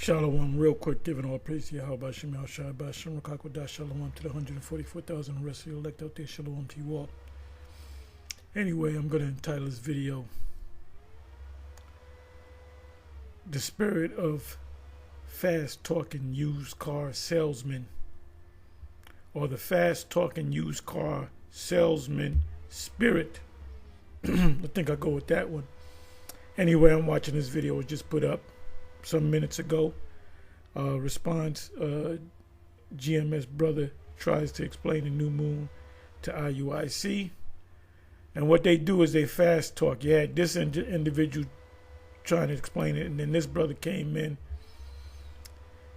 Shalom, real quick, giving all praise to Yahweh Shem Shai Bashem Rakakwadash Shalom to the 144,000 rest of you elect out there. Shalom to you all. Anyway, I'm going to entitle this video The Spirit of Fast Talking Used Car Salesman, or the Fast Talking Used Car Salesman Spirit. I think I'll go with that one. Anyway, I'm watching this video. It was just put up some minutes ago. Response, GMS brother tries to explain the new moon to IUIC. And what they do is they fast talk. You had this individual trying to explain it, and then this brother came in.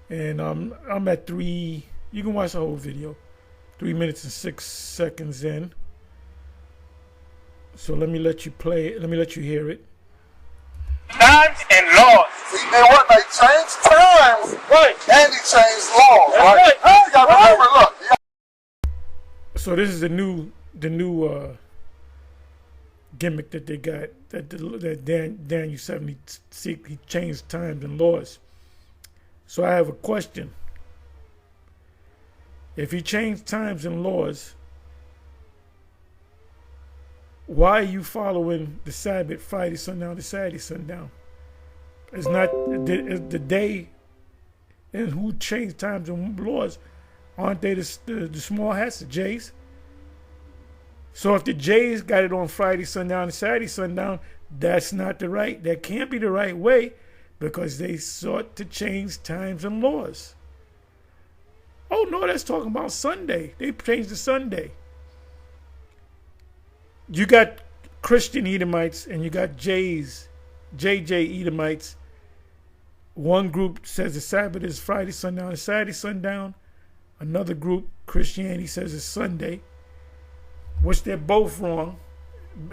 And I'm at you can watch the whole video, 3 minutes and 6 seconds in. So let me let you play it. Let me let you hear it. Times and laws. And what they changed times, Right. and he changed laws, right? Right. You gotta remember, look. So this is the new gimmick that they got, that Daniel 70 he changed times and laws. So I have a question. If he changed times and laws, why are you following the Sabbath Friday sundown to Saturday sundown? It's not the day, and who changed times and laws? Aren't they the small hats, the Jays? So if the Jays got it on Friday sundown and Saturday sundown, that's not the right. That can't be the right way, because they sought to change times and laws. Oh no, that's talking about Sunday. They changed the Sunday. You got Christian Edomites and you got JJ Edomites. One group says the Sabbath is Friday sundown and Saturday sundown. Another group, Christianity, says it's Sunday, which they're both wrong,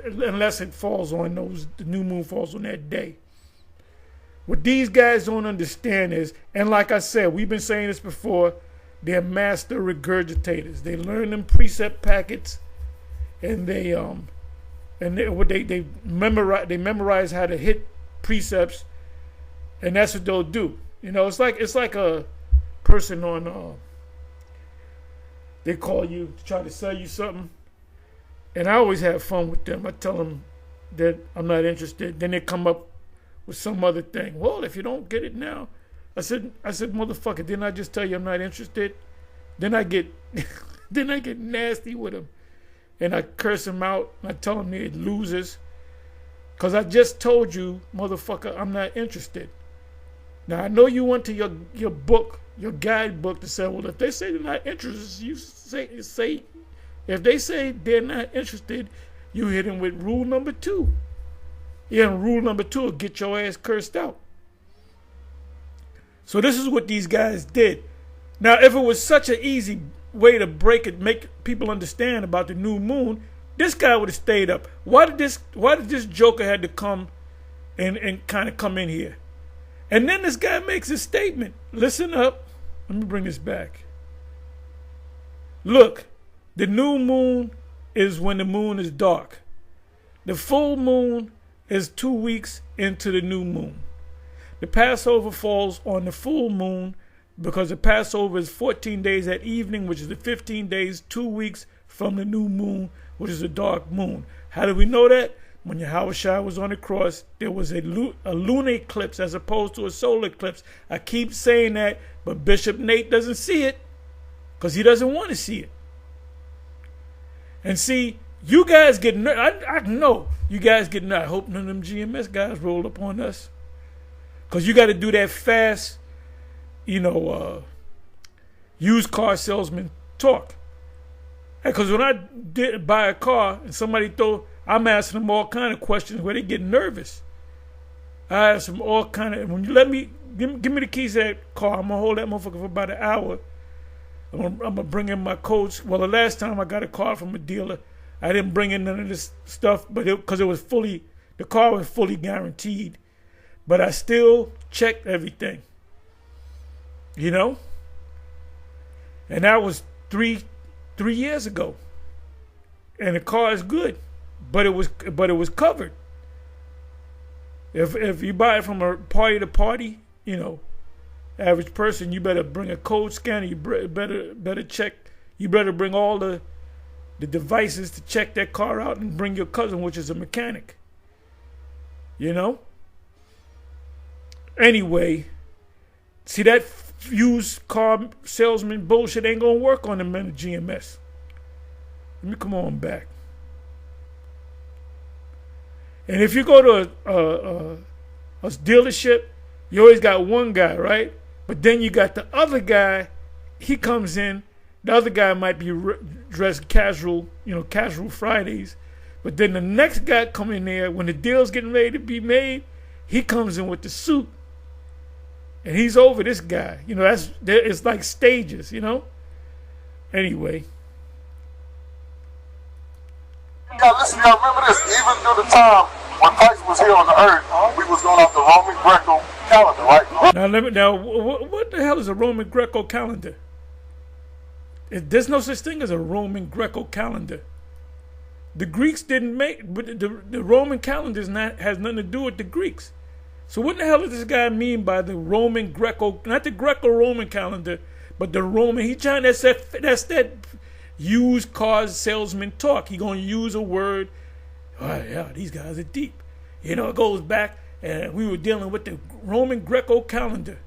unless it falls on the new moon falls on that day. What these guys don't understand is, and like I said, we've been saying this before, they're master regurgitators. They learn them precept packets, and they memorize how to hit precepts, and that's what they'll do. You know, it's like a person on they call you to try to sell you something, and I always have fun with them. I tell them that I'm not interested. Then they come up with some other thing. Well, if you don't get it now, I said, motherfucker, didn't I just tell you I'm not interested? Then I get nasty with them. And I curse them out. And I tell them they're losers. Because I just told you, motherfucker, I'm not interested. Now, I know you went to your book, your guidebook, to say, well, if they say they're not interested, you say if they say they're not interested, you hit them with rule number 2. Yeah, and rule number 2 will get your ass cursed out. So this is what these guys did. Now, if it was such an easy way to break it, make people understand about the new moon, this guy would have stayed up. Why did this joker had to come and kind of come in here? And then this guy makes a statement. Listen up. Let me bring this back. Look, the new moon is when the moon is dark. The full moon is 2 weeks into the new moon. The Passover falls on the full moon, because the Passover is 14 days at evening, which is the 15 days, 2 weeks from the new moon, which is a dark moon. How do we know that? When Yahweh Shai was on the cross, there was a lunar eclipse as opposed to a solar eclipse. I keep saying that, but Bishop Nate doesn't see it because he doesn't want to see it. And see, you guys get nervous. I know you guys get nervous. I hope none of them GMS guys roll up on us, because you got to do that fast, used car salesman talk. Because when I did buy a car and somebody I'm asking them all kind of questions where they get nervous. I ask them all kind of, when you let me, give me the keys to that car, I'm going to hold that motherfucker for about an hour. I'm going to bring in my codes. Well, the last time I got a car from a dealer, I didn't bring in none of this stuff, but because the car was fully guaranteed. But I still checked everything. And that was three years ago. And the car is good, but it was covered. If you buy it from a party to party, average person, you better bring a code scanner. You better check. You better bring all the devices to check that car out, and bring your cousin, which is a mechanic. You know? Anyway, see, that used car salesman bullshit ain't gonna work on the men of GMS. Let me come on back. And if you go to a dealership, you always got one guy, right? But then you got the other guy. He comes in. The other guy might be dressed casual, casual Fridays. But then the next guy come in there when the deal's getting ready to be made. He comes in with the suit, and he's over this guy. It's like stages. Anyway. Listen, y'all remember this? Even through the time when Christ was here on the earth, we was going off the Roman Greco calendar, right? Now, what the hell is a Roman Greco calendar? There's no such thing as a Roman Greco calendar. The Greeks didn't make the Roman calendar has nothing to do with the Greeks. So what the hell does this guy mean by the Roman Greco? Not the Greco-Roman calendar, but the Roman. That's that used car salesman talk. He gonna use a word. Oh yeah, these guys are deep. It goes back, and we were dealing with the Roman Greco calendar,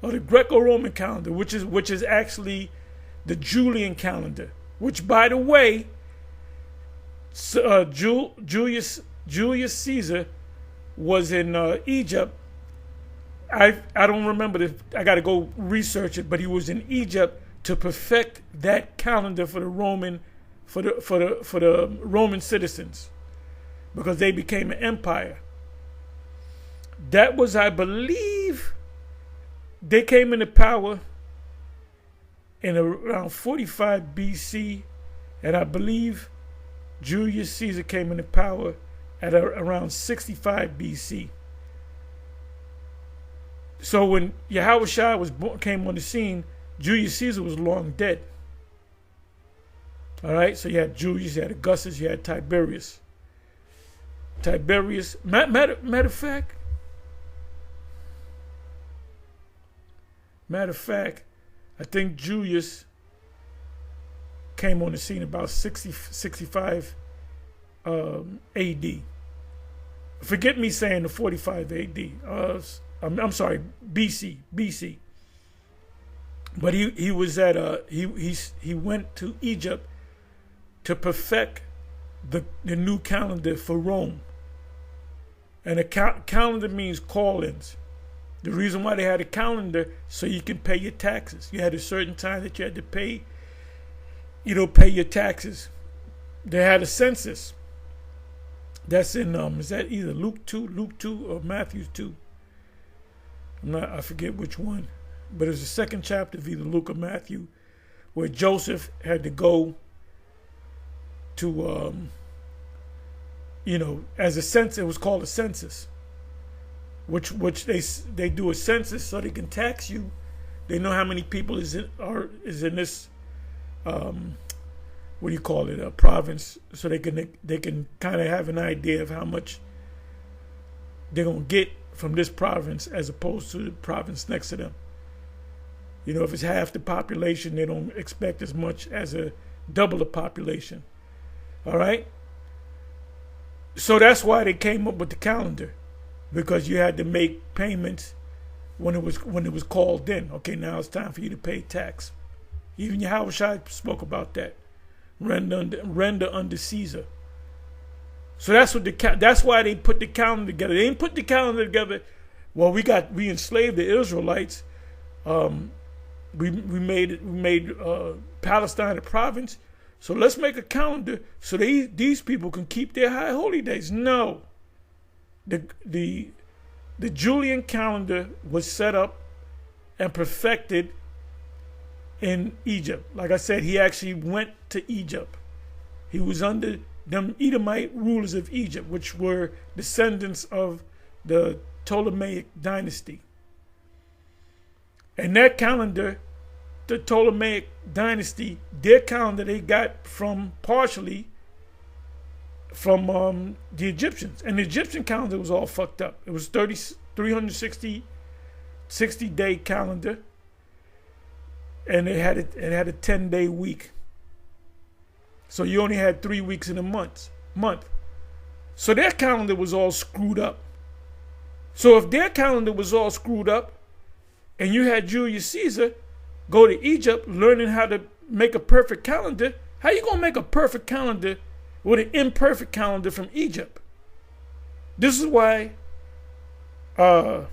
or the Greco-Roman calendar, which is actually the Julian calendar. Which, by the way, Julius Caesar was in Egypt. I don't remember I got to go research it, but he was in Egypt to perfect that calendar for the Roman citizens, because they became an empire. That was, I believe, they came into power in around 45 BC, and I believe Julius Caesar came into power at around 65 BC. So when Yahushua came on the scene, Julius Caesar was long dead. All right, so you had Julius, you had Augustus, you had Tiberius. Matter of fact, I think Julius came on the scene about 65 AD. Forget me saying the 45 AD. I'm sorry, BC. But he was at he went to Egypt to perfect the new calendar for Rome. And a calendar means call-ins. The reason why they had a calendar, so you can pay your taxes. You had a certain time that you had to pay your taxes. They had a census. That's in is that either Luke 2 or Matthew 2? I forget which one. But it's the second chapter of either Luke or Matthew, where Joseph had to go to as a census. It was called a census, which they do a census so they can tax you. They know how many people is in this a province, so they can kind of have an idea of how much they're gonna get from this province as opposed to the province next to them. If it's half the population, they don't expect as much as a double the population. All right? So that's why they came up with the calendar, because you had to make payments when it was called in. Okay, now it's time for you to pay tax. Even Yahushua spoke about that. Render unto Caesar. So that's why they put the calendar together. They didn't put the calendar together. Well, we enslaved the Israelites. We made Palestine a province, so let's make a calendar so these people can keep their high holy days. No, the Julian calendar was set up and perfected in Egypt. Like I said, he actually went to Egypt. He was under them Edomite rulers of Egypt, which were descendants of the Ptolemaic dynasty. And that calendar, the Ptolemaic dynasty, their calendar they got partially from the Egyptians. And the Egyptian calendar was all fucked up. It was 360 60-day calendar, and it had a 10-day week. So you only had 3 weeks in a month. So their calendar was all screwed up. So if their calendar was all screwed up, and you had Julius Caesar go to Egypt learning how to make a perfect calendar, how you gonna make a perfect calendar with an imperfect calendar from Egypt? This is why Pope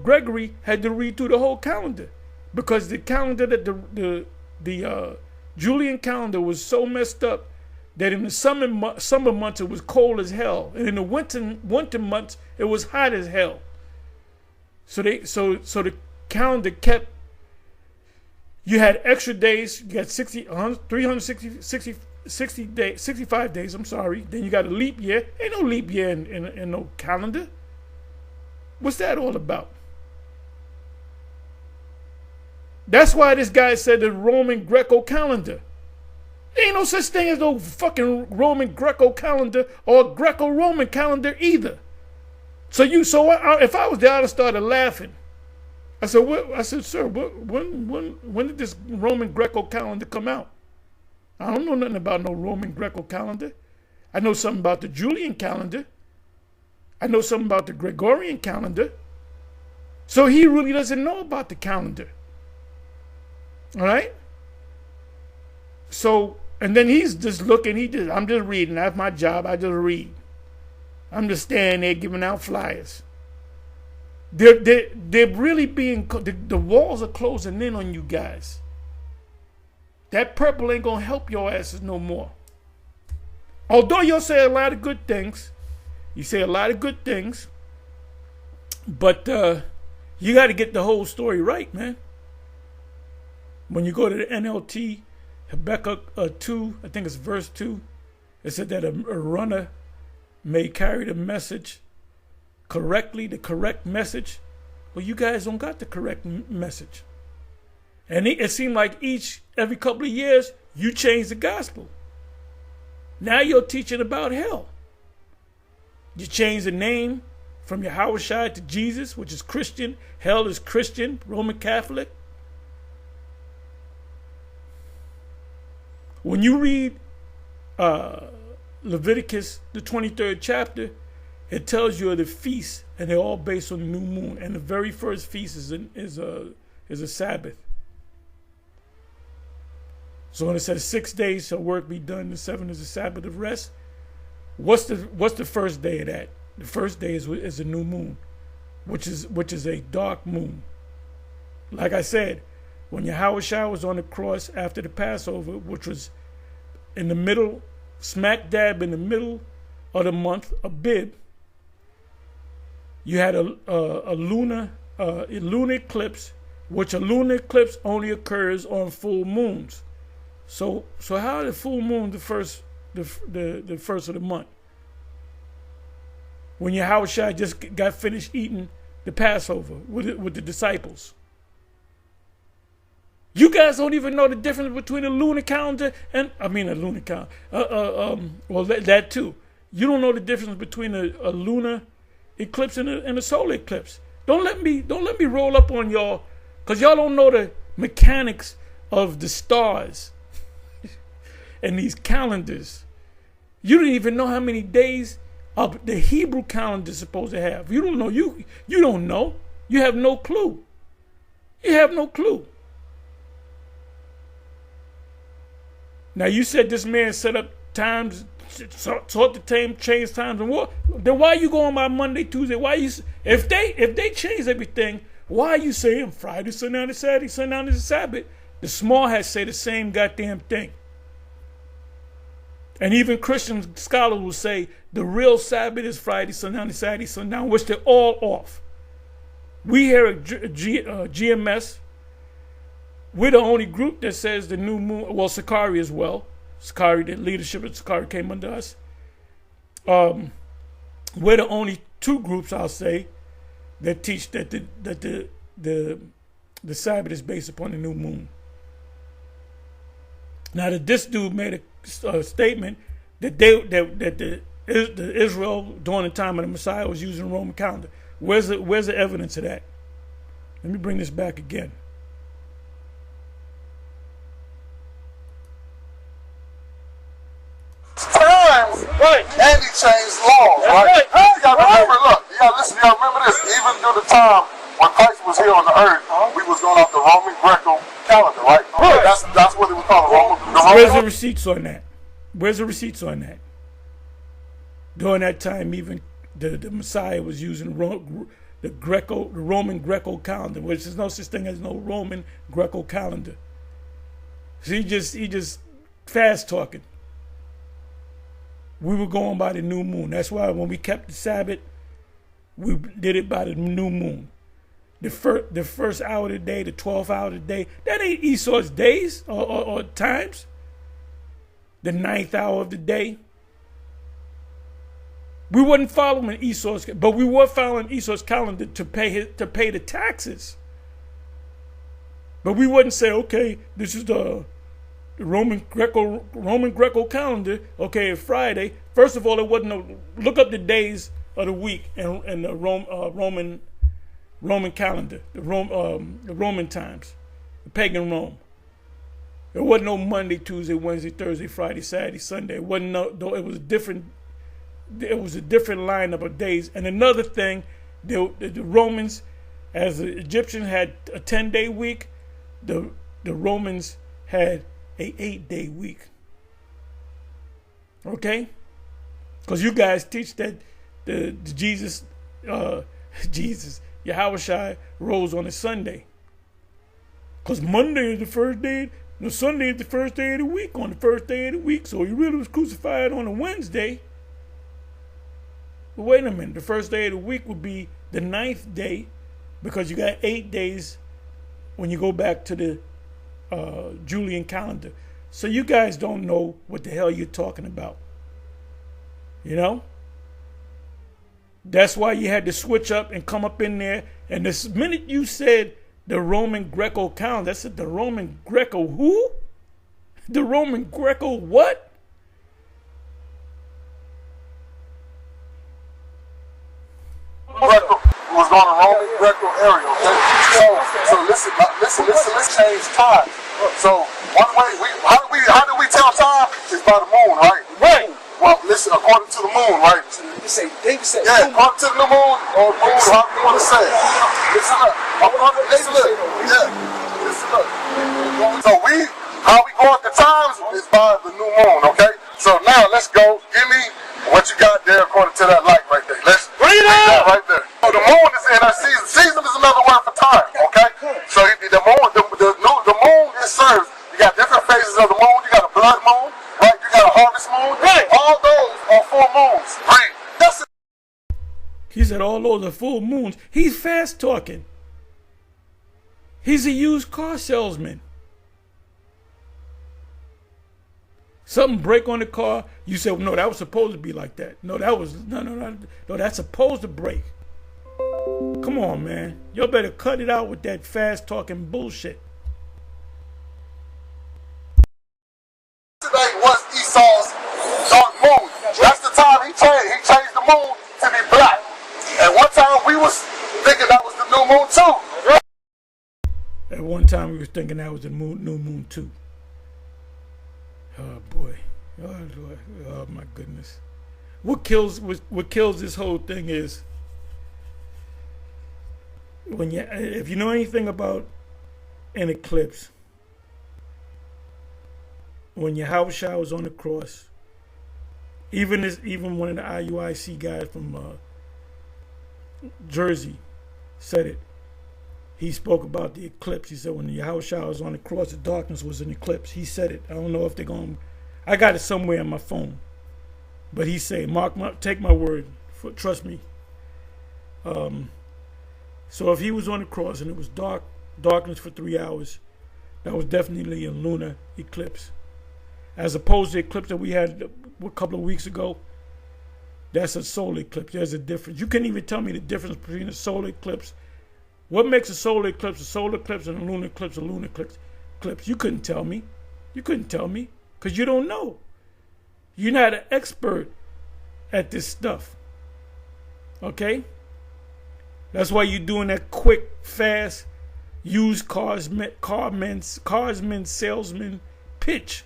Gregory had to read through the whole calendar, because the calendar that the Julian calendar was so messed up that in the summer months it was cold as hell, and in the winter months it was hot as hell. So the calendar kept. You had extra days. You got 65 days. I'm sorry. Then you got a leap year. Ain't no leap year in no calendar. What's that all about? That's why this guy said the Roman Greco calendar. There ain't no such thing as no fucking Roman Greco calendar or Greco-Roman calendar either. So if I was there, I'd have started laughing. I said, "What?" I said, "Sir, when did this Roman Greco calendar come out? I don't know nothing about no Roman Greco calendar. I know something about the Julian calendar. I know something about the Gregorian calendar." So he really doesn't know about the calendar. All right? So, and then he's just looking, I'm just reading. That's my job. I just read. I'm just standing there giving out flyers. They're really being, the walls are closing in on you guys. That purple ain't gonna help your asses no more. Although you'll say a lot of good things, but you got to get the whole story right, man. When you go to the NLT, Habakkuk 2, I think it's verse 2, it said that a runner may carry the message correctly, the correct message. Well, you guys don't got the correct message. And it seemed like every couple of years, you change the gospel. Now you're teaching about hell. You change the name from Yahushua to Jesus, which is Christian. Hell is Christian, Roman Catholic. When you read Leviticus, the 23rd chapter, it tells you of the feasts, and they're all based on the new moon. And the very first feast is a Sabbath. So when it says 6 days shall work be done, the seventh is a Sabbath of rest. What's the first day of that? The first day is a new moon, which is a dark moon. Like I said, when Yahushua was on the cross after the Passover, which was in the middle, smack dab in the middle of the month of Abib, you had a lunar eclipse, which a lunar eclipse only occurs on full moons. So how the full moon the first of the month? When Yahushua just got finished eating the Passover with the disciples. You guys don't even know the difference between a lunar calendar and a lunar calendar. Well, that too. You don't know the difference between a lunar eclipse and a solar eclipse. Don't let me roll up on y'all, because y'all don't know the mechanics of the stars and these calendars. You don't even know how many days of the Hebrew calendar is supposed to have. You don't know. You don't know. You have no clue. You have no clue. Now you said this man set up times, sought to change times and what? Then why you going by Monday, Tuesday? Why you? If they change everything, why are you saying Friday, Sunday, Saturday, Sunday is Sabbath? The small hats say the same goddamn thing. And even Christian scholars will say the real Sabbath is Friday, Sunday, Saturday, Sunday, which they're all off. We here at GMS, we're the only group that says the new moon, well, Sakari as well. Sakari, the leadership of Sakari came under us. We're the only two groups, I'll say, that teach that the Sabbath is based upon the new moon. Now, this dude made a statement that the Israel during the time of the Messiah was using the Roman calendar. Where's the evidence of that? Let me bring this back again. Times, Right. and he changed laws, right? Right. You gotta remember, look, you gotta listen, you gotta remember this. Even through the time when Christ was here on the earth, we was going off the Roman Greco calendar, right? Right. That's what it was called, Where's the receipts on that? Where's the receipts on that? During that time, even the Messiah was using the Roman Greco calendar, which there's no such thing as no Roman Greco calendar. So he just fast talking. We were going by the new moon. That's why when we kept the Sabbath, we did it by the new moon. The first hour of the day, the 12th hour of the day, that ain't Esau's days or times. The 9th hour of the day. We wasn't following Esau's, but we were following Esau's calendar to pay the taxes. But we wouldn't say, okay, this is the Roman Greco calendar. Okay, Friday. First of all, it wasn't look up the days of the week and the Roman calendar, the Roman times, the pagan Rome. It wasn't no Monday, Tuesday, Wednesday, Thursday, Friday, Saturday, Sunday. It wasn't though. It was different. It was a different lineup of days. And another thing, the Romans, as the Egyptians had a 10-day week, the Romans had a 8-day week. Okay? Because you guys teach that the Jesus, Yahushua rose on a Sunday. Because Monday is the first day, no, Sunday is the first day of the week, on the first day of the week. So he really was crucified on a Wednesday. But wait a minute, the first day of the week would be the 9th day, because you got 8 days when you go back to the Julian calendar. So you guys don't know what the hell you're talking about. You know? That's why you had to switch up and come up in there. And the minute you said the Roman Greco calendar, I said the Roman Greco who? The Roman Greco what? Greco was going to Roman Greco area, okay? So listen, let's change time. So one way how do we tell time? Is by the moon, right? Right. Well, listen, according to the moon, right? David said, yeah, according to the moon or moon, how you want to say it. Listen up. Listen up. Yeah. Listen up. So how we go at the times is by the new moon, okay? So now let's go. Give me what you got there according to that light right there. Let's bring it up right there. So the moon is in our season. Season is another word for time, okay? So the moon it serves. You got different phases of the moon. You got a blood moon, right? You got a harvest moon. Right. All those are full moons. Right. That's it. He said all those are full moons. He's fast talking. He's a used car salesman. Something break on the car, you say, well, no, that was supposed to be like that. No, that's supposed to break. Come on, man. Y'all better cut it out with that fast talking bullshit. Today was Esau's dark moon. That's the time he changed the moon to be black. And one time we was thinking that was the new moon too. At one time we was thinking that was the new moon too. Oh boy. Oh Lord. Oh my goodness. What kills this whole thing is if you know anything about an eclipse, when Yahushua was on the cross, even one of the IUIC guys from Jersey said it. He spoke about the eclipse. He said when Yahushua was on the cross, the darkness was an eclipse. He said it. I don't know if they're going. I got it somewhere on my phone, but he said, take my word, trust me. So if he was on the cross and it was darkness for 3 hours, that was definitely a lunar eclipse. As opposed to the eclipse that we had a couple of weeks ago, that's a solar eclipse. There's a difference. You can't even tell me the difference between a solar eclipse. What makes a solar eclipse and a lunar eclipse a lunar eclipse? You couldn't tell me. You couldn't tell me because you don't know. You're not an expert at this stuff. Okay? That's why you're doing that quick, fast used carsman salesman pitch.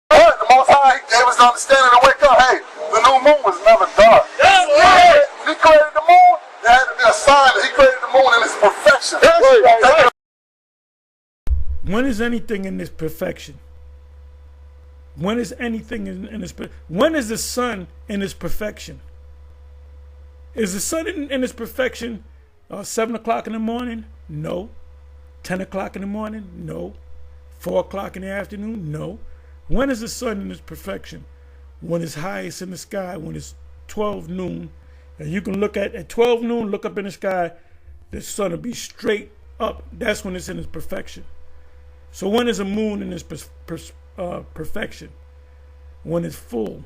But the Most High, he gave us the understanding to wake up. Hey, the new moon was never dark. That's right. When he created the moon, there had to be a sign that he created the moon in its perfection. That's right. When is anything in this perfection? When is anything in this? When is the sun in its perfection? Is the sun in its perfection 7 o'clock in the morning? No. 10 o'clock in the morning? No. 4 o'clock in the afternoon? No. When is the sun in its perfection? When it's highest in the sky, when it's 12 noon. And you can look at 12 noon, look up in the sky, the sun will be straight up. That's when it's in its perfection. So when is a moon in its perfection? When it's full.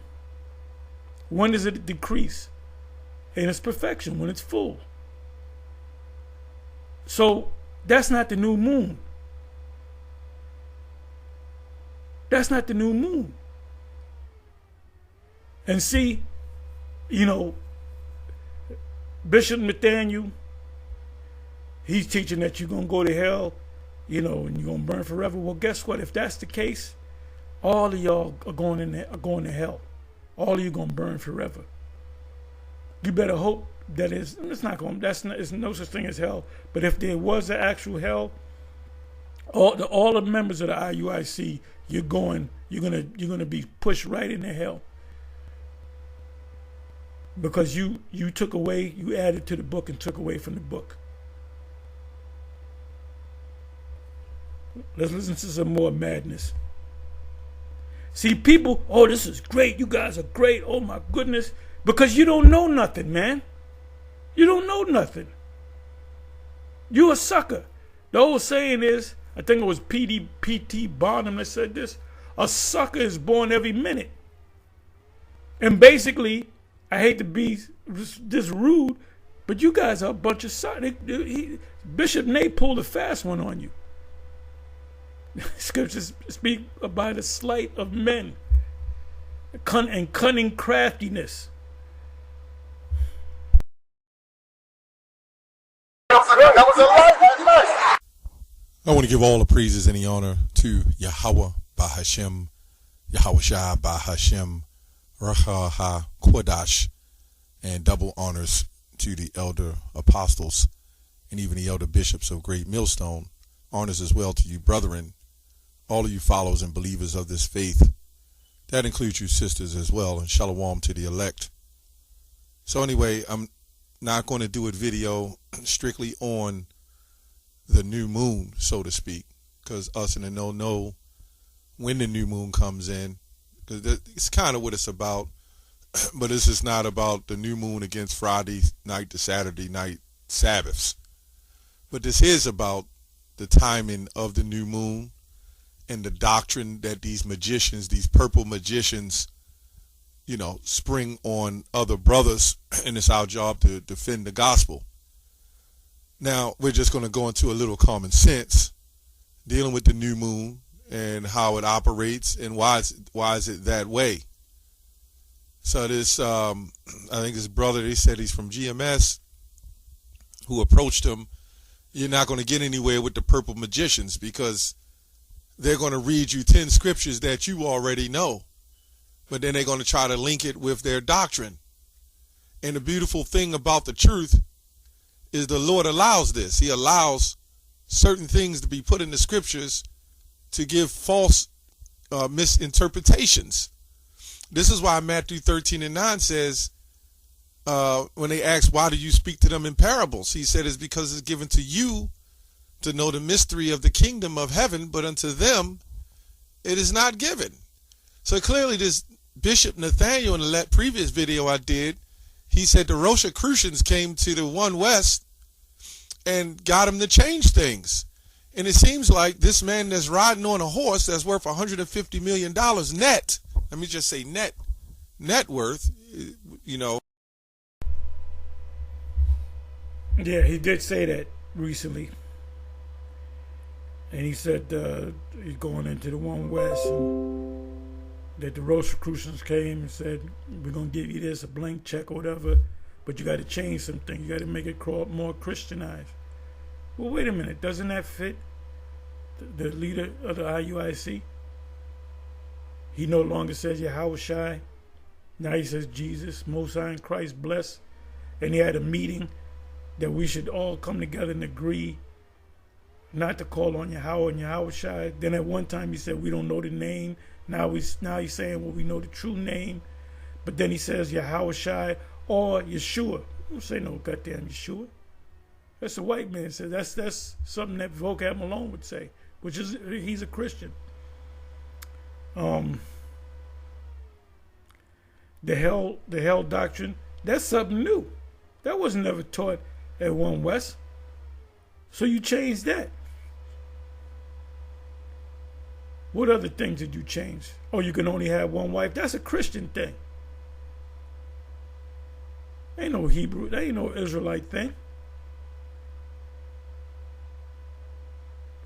When does it decrease? In its perfection, when it's full. So that's not the new moon. That's not the new moon. And see, you know, Bishop Nathaniel, he's teaching that you're going to go to hell, you know, and you're going to burn forever. Well, guess what? If that's the case, all of y'all are going to hell. All of you going to burn forever. You better hope that it's not going. It's no such thing as hell. But if there was an actual hell, all the members of the IUIC, you're gonna be pushed right into hell. Because you added to the book and took away from the book. Let's listen to some more madness. See, people, oh, this is great. You guys are great. Oh, my goodness. Because you don't know nothing, man. You don't know nothing. You a sucker. The old saying is, I think it was P.T. Barnum that said this, a sucker is born every minute. And basically, I hate to be this rude, but you guys are a bunch of suckers. Bishop Nate pulled a fast one on you. Scriptures speak about the sleight of men and cunning craftiness. That was a life that night. I want to give all the praises and the honor to Yahweh Bahashem, Yahweh Shah Bahashem, Racha HaKodash, and double honors to the elder apostles and even the elder bishops of Great Millstone. Honors as well to you, brethren, all of you followers and believers of this faith. That includes you sisters as well, and shalom to the elect. So anyway, I'm not going to do a video strictly on the new moon, so to speak, because us in the know when the new moon comes in, because it's kind of what it's about. But this is not about the new moon against Friday night to Saturday night Sabbaths. But this is about the timing of the new moon and the doctrine that these magicians, these purple magicians, you know, spring on other brothers, and it's our job to defend the gospel. Now, we're just going to go into a little common sense, dealing with the new moon and how it operates and why is it that way. So this, I think his brother, they said he's from GMS, who approached him. You're not going to get anywhere with the purple magicians because they're going to read you 10 scriptures that you already know, but then they're going to try to link it with their doctrine. And the beautiful thing about the truth is the Lord allows this. He allows certain things to be put in the scriptures to give false misinterpretations. This is why Matthew 13:9 says, when they ask, why do you speak to them in parables? He said, it's because it's given to you to know the mystery of the kingdom of heaven, but unto them it is not given. So clearly this Bishop Nathaniel, in the previous video I did, he said the Rosicrucians came to the One West and got him to change things. And it seems like this man that's riding on a horse that's worth $150 million net, let me just say net worth, you know. Yeah, he did say that recently. And he said he's going into the One West. And that the Rosicrucians came and said, we're going to give you this, a blank check or whatever, but you got to change some things. You got to make it more Christianized. Well, wait a minute. Doesn't that fit the leader of the IUIC? He no longer says Yahweh Shai. Now he says Jesus, Most High and Christ bless. And he had a meeting that we should all come together and agree not to call on Yahweh and Yahweh Shai. Then at one time he said we don't know the name. Now he's saying, well, we know the true name. But then he says Yahweh Shai or Yeshua. I don't say no goddamn Yeshua. That's a white man says. That's something that Vocab Malone would say, which is he's a Christian. The hell doctrine, that's something new. That was never taught at One West. So you changed that. What other things did you change? Oh, you can only have one wife. That's a Christian thing. Ain't no Hebrew, that ain't no Israelite thing.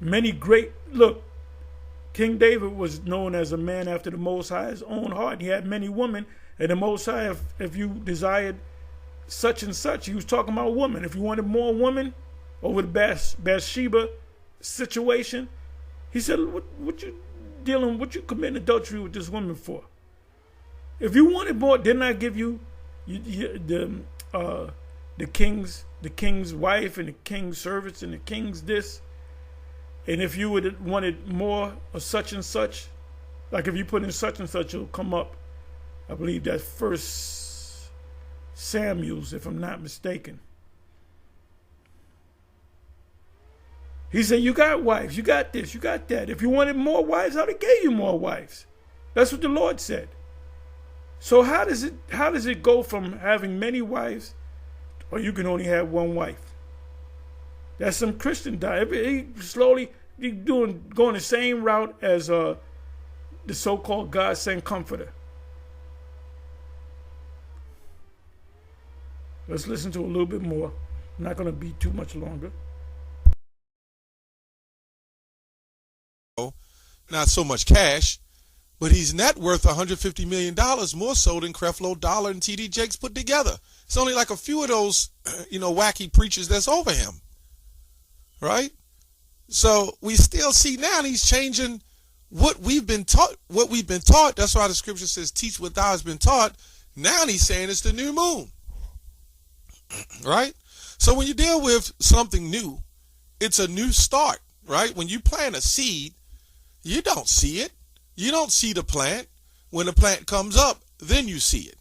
Look, King David was known as a man after the Most High's own heart. He had many women, and the Most High, if you desired such and such, he was talking about women. If you wanted more women over the Bathsheba situation, he said, what you committing adultery with this woman for? If you wanted more, didn't I give you the king's wife and the king's servants and the king's this? And if you would wanted more of such and such, like if you put in such and such, it'll come up. I believe that's 1 Samuel's, if I'm not mistaken. He said, you got wives, you got this, you got that. If you wanted more wives, I'd have gave you more wives. That's what the Lord said. So how does it go from having many wives, or you can only have one wife? That's some Christian diet. He slowly going the same route as the so-called God sent comforter. Let's listen to a little bit more. I'm not going to be too much longer. Not so much cash, but he's net worth $150 million more so than Creflo Dollar and T.D. Jakes put together. It's only like a few of those, wacky preachers that's over him. Right? So we still see now he's changing what we've been taught. That's why the scripture says, teach what thou hast been taught. Now he's saying it's the new moon. Right? So when you deal with something new, it's a new start. Right? When you plant a seed, you don't see it. You don't see the plant. When the plant comes up, then you see it.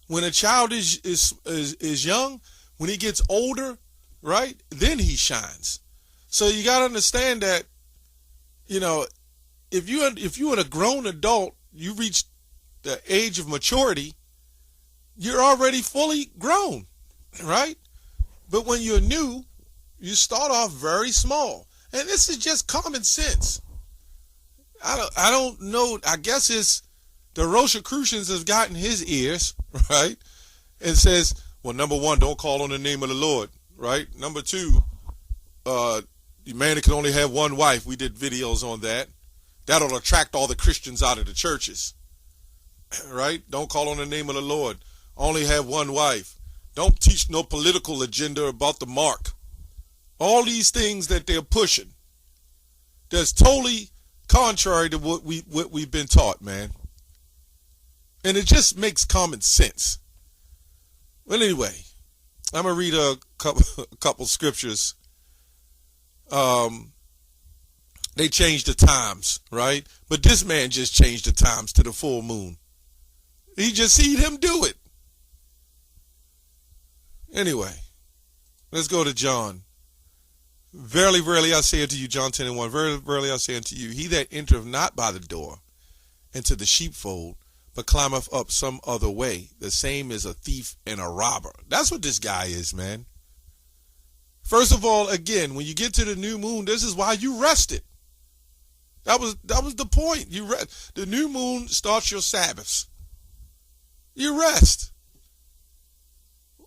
When a child is young, when he gets older, right, then he shines. So you got to understand that, if you're a grown adult, you reach the age of maturity, you're already fully grown, right? But when you're new, you start off very small. And this is just common sense. I don't know. I guess it's the Rosicrucians have gotten his ears, right? And says, well, number one, don't call on the name of the Lord, right? Number two, the man that can only have one wife. We did videos on that. That'll attract all the Christians out of the churches, right? Don't call on the name of the Lord. Only have one wife. Don't teach no political agenda about the mark. All these things that they're pushing, that's totally contrary to what we've been taught, man. And it just makes common sense. Well, anyway, I'm gonna read a couple scriptures. They changed the times, right? But this man just changed the times to the full moon. He just seen him do it. Anyway, let's go to John. Verily, verily, I say unto you, John 10:1, verily, verily, I say unto you, he that entereth not by the door into the sheepfold, but climbeth up some other way, the same is a thief and a robber. That's what this guy is, man. First of all, again, when you get to the new moon, this is why you rested. That was the point. The new moon starts your Sabbaths. You rest.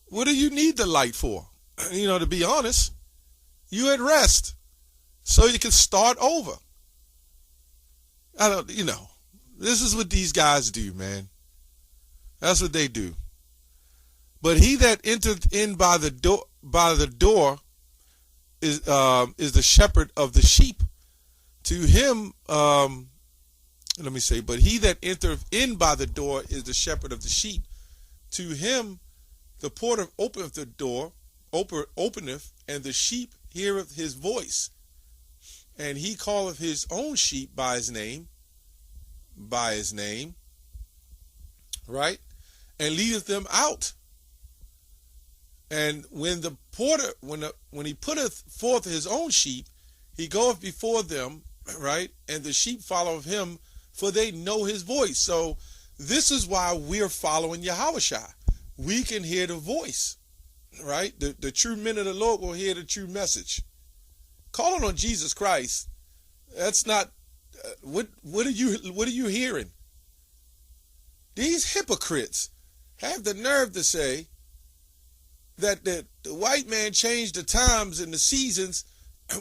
What do you need the light for? To be honest, you at rest so you can start over. This is what these guys do, man. That's what they do. But he that entereth in by the door is the shepherd of the sheep. To him, but he that entereth in by the door is the shepherd of the sheep. To him the porter openeth the door, openeth, and the sheep heareth his voice. And he calleth his own sheep by his name, right? And leadeth them out. And when the porter, when he putteth forth his own sheep, he goeth before them, right? And the sheep follow him, for they know his voice. So this is why we're following Yahushua. We can hear the voice, right? The true men of the Lord will hear the true message. Calling on Jesus Christ, that's not what are you hearing? These hypocrites have the nerve to say that the white man changed the times and the seasons,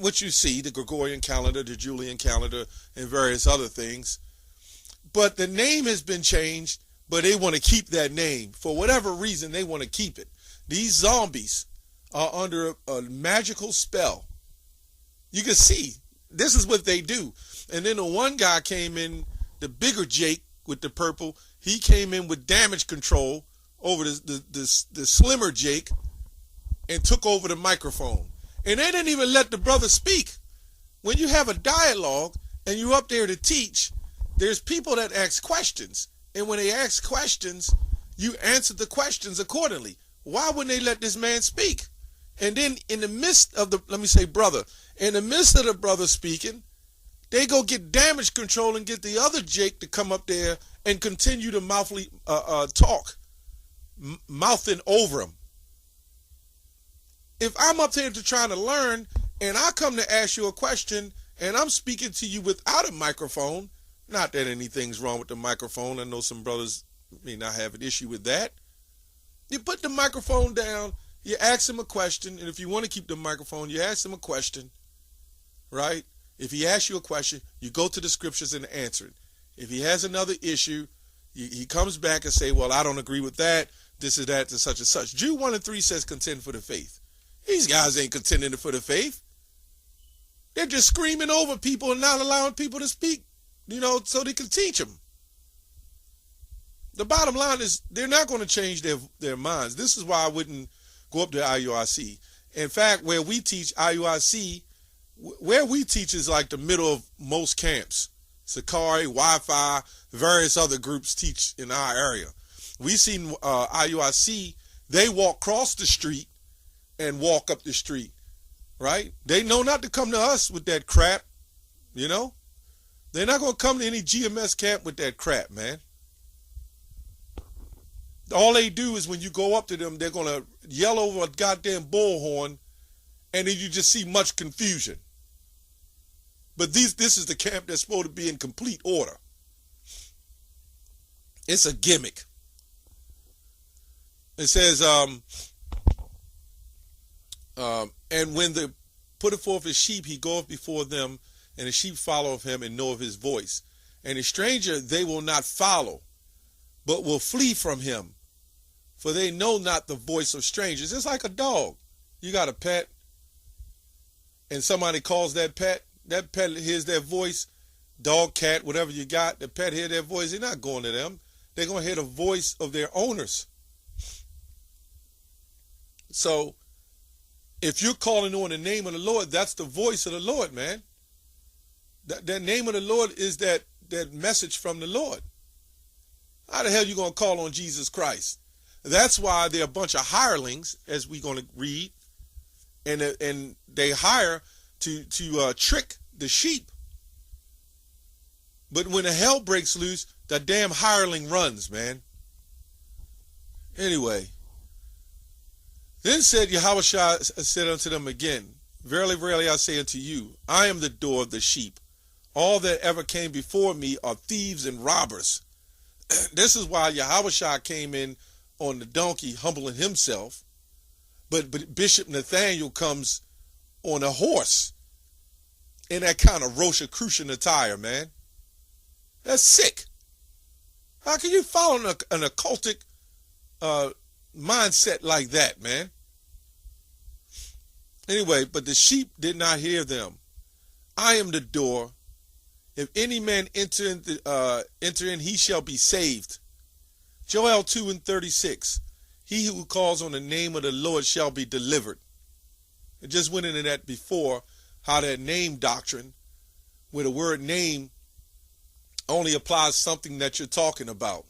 which you see, the Gregorian calendar, the Julian calendar, and various other things. But the name has been changed, but they want to keep that name. For whatever reason, they want to keep it. These zombies are under a magical spell. You can see, this is what they do. And then the one guy came in, the bigger Jake with the purple, he came in with damage control over the slimmer Jake and took over the microphone. And they didn't even let the brother speak. When you have a dialogue and you're up there to teach, there's people that ask questions. And when they ask questions, you answer the questions accordingly. Why wouldn't they let this man speak? And then in the midst of the, in the midst of the brother speaking, they go get damage control and get the other Jake to come up there and continue to talk, mouthing over him. If I'm up there trying to learn and I come to ask you a question and I'm speaking to you without a microphone, not that anything's wrong with the microphone. I know some brothers may not have an issue with that. You put the microphone down, you ask him a question, and if you want to keep the microphone, you ask him a question, right? If he asks you a question, you go to the scriptures and answer it. If he has another issue, he comes back and say, well, I don't agree with that. This is that, to such and such. Jude 1:3 says contend for the faith. These guys ain't contending for the faith. They're just screaming over people and not allowing people to speak, so they can teach them. The bottom line is they're not going to change their minds. This is why I wouldn't go up to IUIC. In fact, where we teach IUIC, where we teach is like the middle of most camps. Sakari, Wi-Fi, various other groups teach in our area. We seen IUIC, they walk across the street and walk up the street, right? They know not to come to us with that crap, They're not going to come to any GMS camp with that crap, man. All they do is when you go up to them, they're going to yell over a goddamn bullhorn, and then you just see much confusion. But this is the camp that's supposed to be in complete order. It's a gimmick. It says, and when the putteth forth his sheep, he goeth before them, and the sheep follow of him and know of his voice. And a stranger they will not follow, but will flee from him, for they know not the voice of strangers. It's like a dog. You got a pet, and somebody calls that pet hears their voice, dog, cat, whatever you got, the pet hear their voice, they're not going to them. They're going to hear the voice of their owners. So, if you're calling on the name of the Lord, that's the voice of the Lord, man. That name of the Lord is that message from the Lord. How the hell are you going to call on Jesus Christ? That's why they're a bunch of hirelings, as we're going to read, and they hire to trick the sheep. But when the hell breaks loose, that damn hireling runs, man. Anyway, then said Yahushua said unto them again, verily, verily, I say unto you, I am the door of the sheep. All that ever came before me are thieves and robbers. This is why Yahushua came in on the donkey, humbling himself. But Bishop Nathaniel comes on a horse in that kind of Rosicrucian attire, man. That's sick. How can you follow an occultic mindset like that, man? Anyway, but the sheep did not hear them. I am the door. If any man enter in, he shall be saved. Joel 2:36. He who calls on the name of the Lord shall be delivered. I just went into that before, how that name doctrine, where the word name only applies something that you're talking about.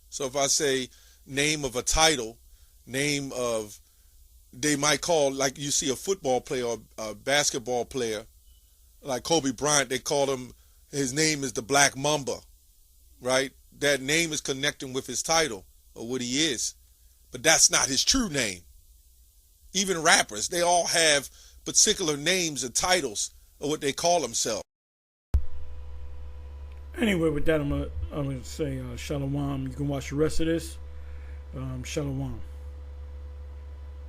So if I say name of a title, name of, they might call, like you see a football player or a basketball player, like Kobe Bryant, they call him, his name is the Black Mamba, right? That name is connecting with his title or what he is. But that's not his true name. Even rappers, they all have particular names and titles or what they call themselves. Anyway, with that, I'm gonna say shalom. You can watch the rest of this. Shalom.